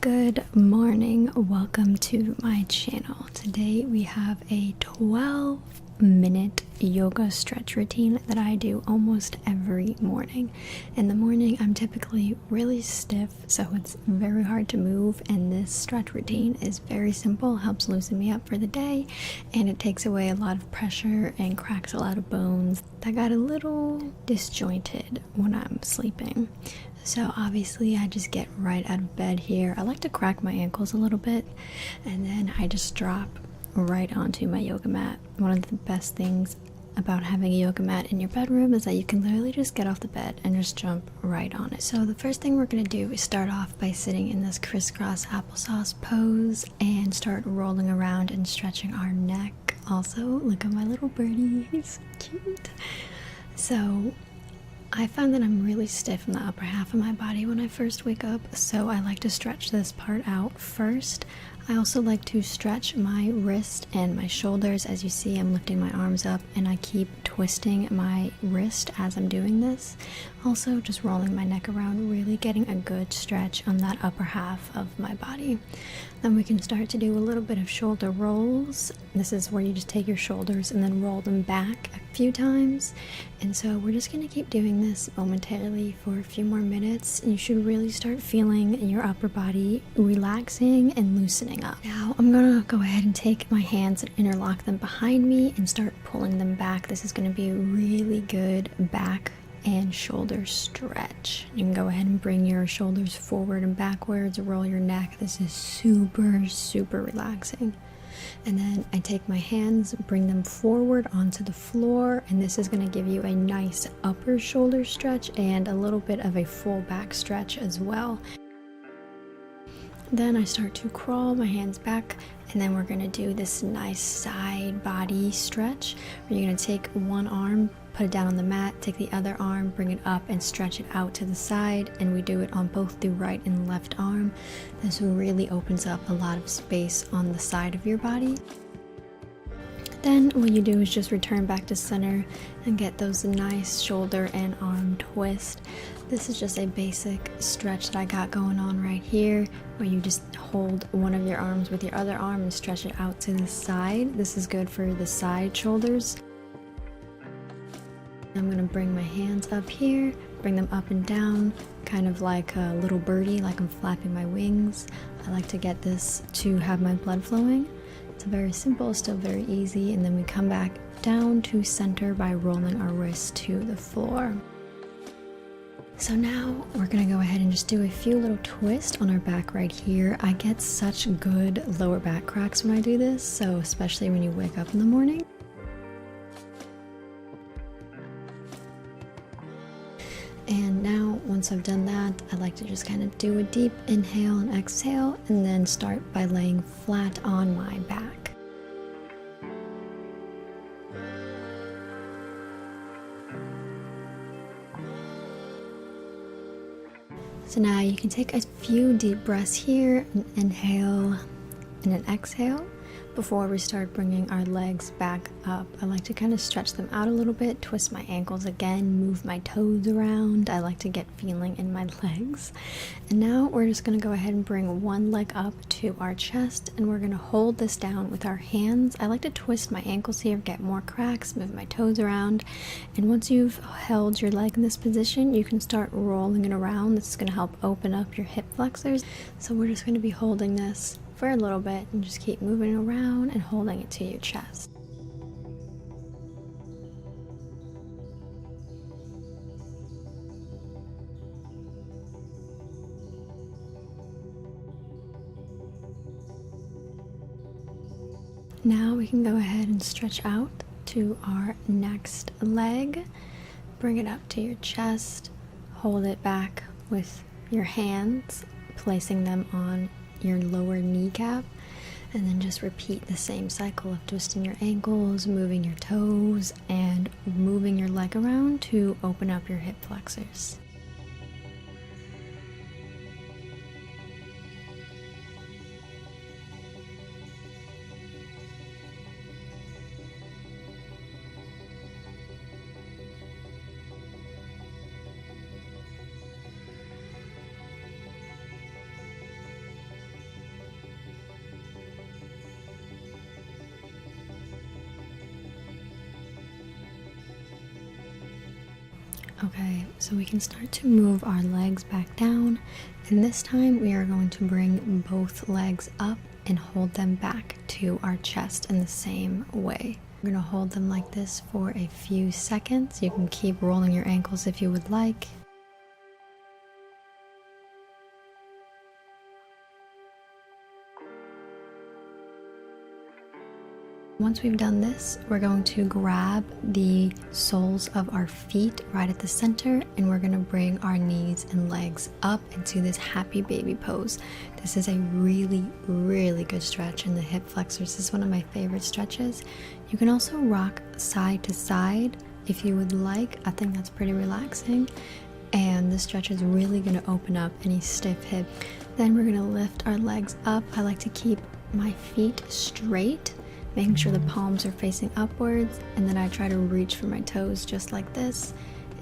Good morning, welcome to my channel. Today we have a 12-minute yoga stretch routine that I do almost every morning. In the morning I'm typically really stiff, so it's very hard to move, and this stretch routine is very simple, helps loosen me up for the day, and it takes away a lot of pressure and cracks a lot of bones that got a little disjointed when I'm sleeping. So obviously I just get right out of bed here. I like to crack my ankles a little bit, and then I just drop right onto my yoga mat. One of the best things about having a yoga mat in your bedroom is that you can literally just get off the bed and just jump right on it. So the first thing we're going to do is start off by sitting in this crisscross applesauce pose and start rolling around and stretching our neck. Also, look at my little birdie, he's so cute. So I find that I'm really stiff in the upper half of my body when I first wake up, so I like to stretch this part out first. I also like to stretch my wrist and my shoulders. As you see, I'm lifting my arms up and I keep twisting my wrist as I'm doing this. Also just rolling my neck around, really getting a good stretch on that upper half of my body. Then we can start to do a little bit of shoulder rolls. This is where you just take your shoulders and then roll them back a few times. And so we're just going to keep doing this momentarily for a few more minutes. You should really start feeling your upper body relaxing and loosening up. Now I'm going to go ahead and take my hands and interlock them behind me and start pulling them back. This is going to be a really good back and shoulder stretch. You can go ahead and bring your shoulders forward and backwards, roll your neck. This is super relaxing. And then I take my hands, bring them forward onto the floor, and this is going to give you a nice upper shoulder stretch and a little bit of a full back stretch as well. Then I start to crawl my hands back, and then we're going to do this nice side body stretch where you're going to take one arm, put it down on the mat, take the other arm, bring it up and stretch it out to the side, and we do it on both the right and left arm. This really opens up a lot of space on the side of your body. Then what you do is just return back to center and get those nice shoulder and arm twists. This is just a basic stretch that I got going on right here, where you just hold one of your arms with your other arm and stretch it out to the side. This is good for the side shoulders. I'm going to bring my hands up here, bring them up and down, kind of like a little birdie, like I'm flapping my wings. I like to get this to have my blood flowing. It's very simple, still very easy, and then we come back down to center by rolling our wrists to the floor. So now we're going to go ahead and just do a few little twists on our back right here. I get such good lower back cracks when I do this, so especially when you wake up in the morning. And now, once I've done that, I like to just kind of do a deep inhale and exhale, and then start by laying flat on my back. So now you can take a few deep breaths here, an inhale and an exhale. Before we start bringing our legs back up, I like to kind of stretch them out a little bit, twist my ankles again, move my toes around. I like to get feeling in my legs. And now we're just going to go ahead and bring one leg up to our chest, and we're going to hold this down with our hands. I like to twist my ankles here, get more cracks, move my toes around. And once you've held your leg in this position, you can start rolling it around. This is going to help open up your hip flexors. So we're just going to be holding this for a little bit and just keep moving around and holding it to your chest. Now we can go ahead and stretch out to our next leg. Bring it up to your chest, hold it back with your hands, placing them on your lower kneecap, and then just repeat the same cycle of twisting your ankles, moving your toes, and moving your leg around to open up your hip flexors. Okay, so we can start to move our legs back down, and this time we are going to bring both legs up and hold them back to our chest in the same way. We're going to hold them like this for a few seconds. You can keep rolling your ankles if you would like. Once we've done this, we're going to grab the soles of our feet right at the center, and we're going to bring our knees and legs up into this happy baby pose. This is a really, really good stretch in the hip flexors. This is one of my favorite stretches. You can also rock side to side if you would like. I think that's pretty relaxing. And this stretch is really going to open up any stiff hip. Then we're going to lift our legs up. I like to keep my feet straight, making sure the palms are facing upwards, and then I try to reach for my toes just like this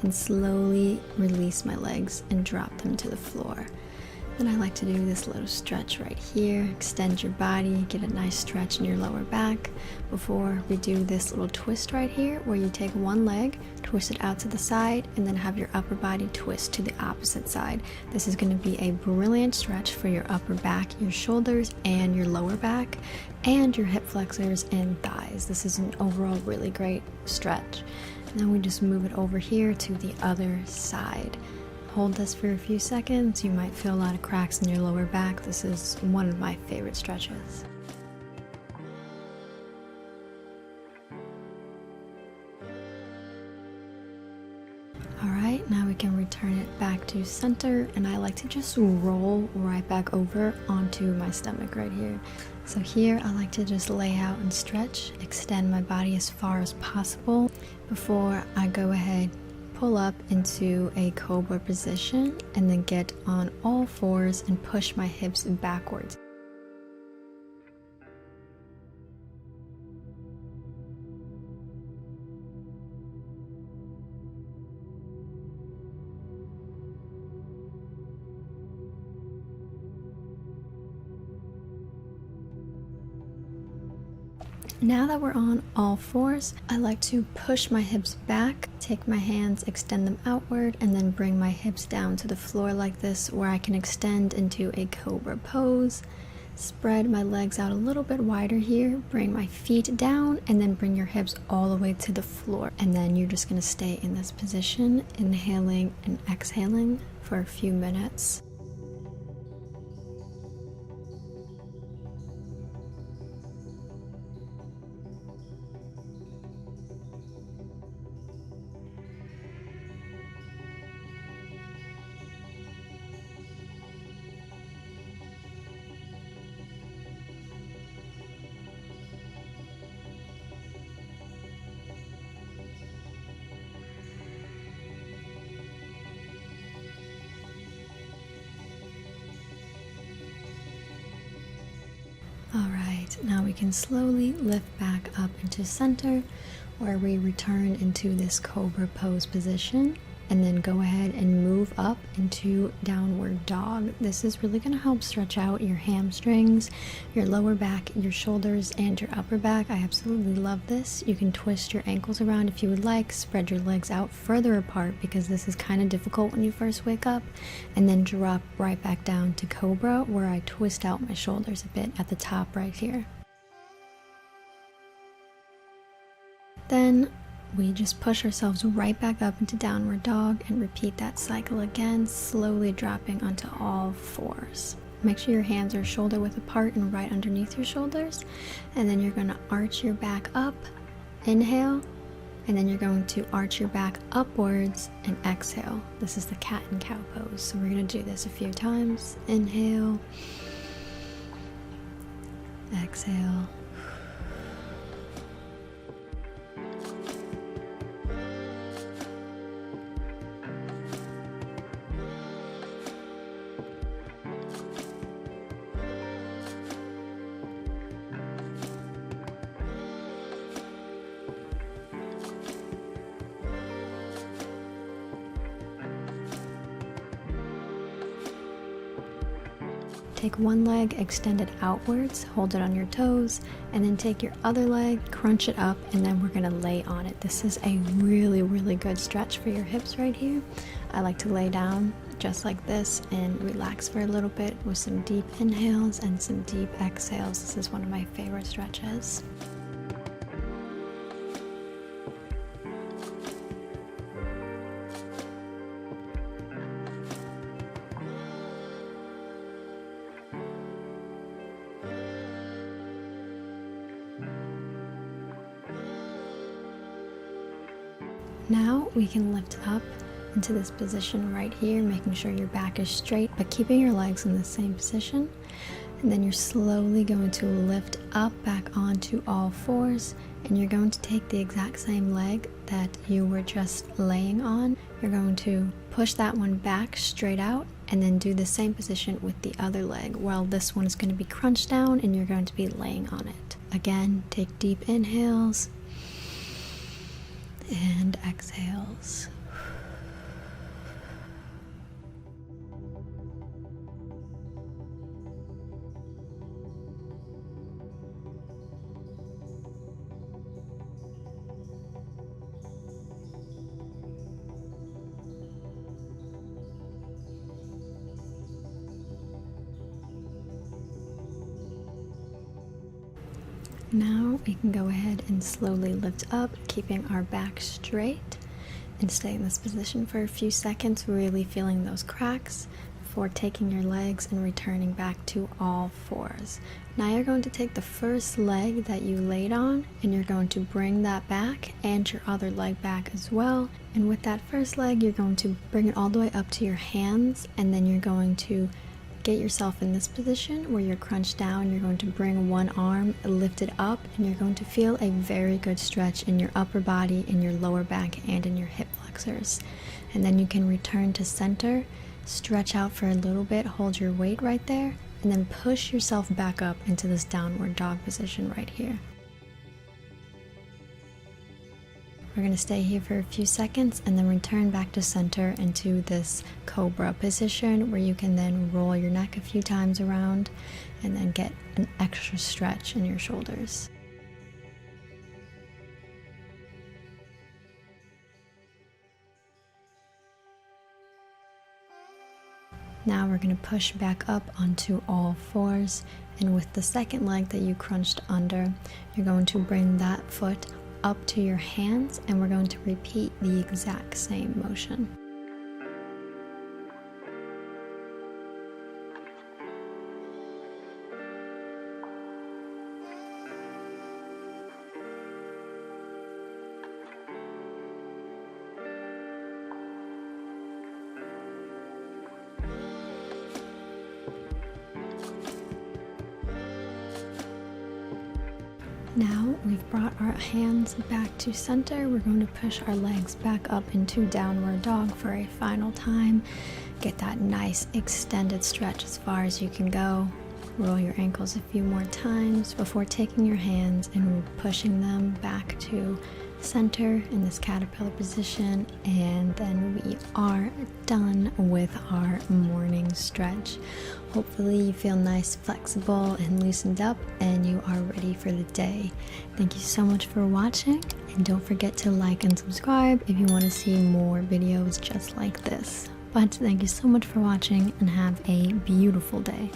and slowly release my legs and drop them to the floor. Then I like to do this little stretch right here. Extend your body, get a nice stretch in your lower back before we do this little twist right here, where you take one leg, twist it out to the side, and then have your upper body twist to the opposite side. This is going to be a brilliant stretch for your upper back, your shoulders, and your lower back, and your hip flexors and thighs. This is an overall really great stretch. Now we just move it over here to the other side. Hold this for a few seconds. You might feel a lot of cracks in your lower back. This is one of my favorite stretches. Alright, now we can return it back to center, and I like to just roll right back over onto my stomach right here. So here I like to just lay out and stretch, extend my body as far as possible before I go ahead, pull up into a cobra position, and then get on all fours and push my hips backwards. Now that we're on all fours, I like to push my hips back, take my hands, extend them outward, and then bring my hips down to the floor like this, where I can extend into a cobra pose. Spread my legs out a little bit wider here, bring my feet down, and then bring your hips all the way to the floor. And then you're just going to stay in this position, inhaling and exhaling for a few minutes. Alright, now we can slowly lift back up into center, where we return into this cobra pose position, and then go ahead and move up into downward dog. This is really going to help stretch out your hamstrings, your lower back, your shoulders, and your upper back. I absolutely love this. You can twist your ankles around if you would like, spread your legs out further apart because this is kind of difficult when you first wake up, and then drop right back down to cobra, where I twist out my shoulders a bit at the top right here. Then we just push ourselves right back up into downward dog and repeat that cycle again, slowly dropping onto all fours. Make sure your hands are shoulder width apart and right underneath your shoulders, and then you're going to arch your back up, inhale, and then you're going to arch your back upwards and exhale. This is the cat and cow pose, so we're going to do this a few times. Inhale, exhale. Take one leg, extend it outwards, hold it on your toes, and then take your other leg, crunch it up, and then we're gonna lay on it. This is a really, really good stretch for your hips right here. I like to lay down just like this and relax for a little bit with some deep inhales and some deep exhales. This is one of my favorite stretches. Now we can lift up into this position right here, making sure your back is straight, but keeping your legs in the same position. And then you're slowly going to lift up back onto all fours, and you're going to take the exact same leg that you were just laying on. You're going to push that one back straight out, and then do the same position with the other leg. Well, this one is going to be crunched down, and you're going to be laying on it. Again, take deep inhales and exhales. Now we can go ahead and slowly lift up, keeping our back straight, and stay in this position for a few seconds, really feeling those cracks before taking your legs and returning back to all fours. Now you're going to take the first leg that you laid on, and you're going to bring that back and your other leg back as well. And with that first leg, you're going to bring it all the way up to your hands, and then you're going to get yourself in this position where you're crunched down. You're going to bring one arm lifted up, and you're going to feel a very good stretch in your upper body, in your lower back, and in your hip flexors. And then you can return to center, stretch out for a little bit, hold your weight right there, and then push yourself back up into this downward dog position right here. We're going to stay here for a few seconds and then return back to center into this cobra position, where you can then roll your neck a few times around and then get an extra stretch in your shoulders. Now we're going to push back up onto all fours, and with the second leg that you crunched under, you're going to bring that foot up to your hands, and we're going to repeat the exact same motion. Now we've brought our hands back to center. We're going to push our legs back up into downward dog for a final time. Get that nice extended stretch as far as you can go. Roll your ankles a few more times before taking your hands and pushing them back to center in this caterpillar position, and then we are done with our morning stretch. Hopefully you feel nice, flexible, and loosened up, and you are ready for the day. Thank you so much for watching, and don't forget to like and subscribe if you want to see more videos just like this. But thank you so much for watching, and have a beautiful day.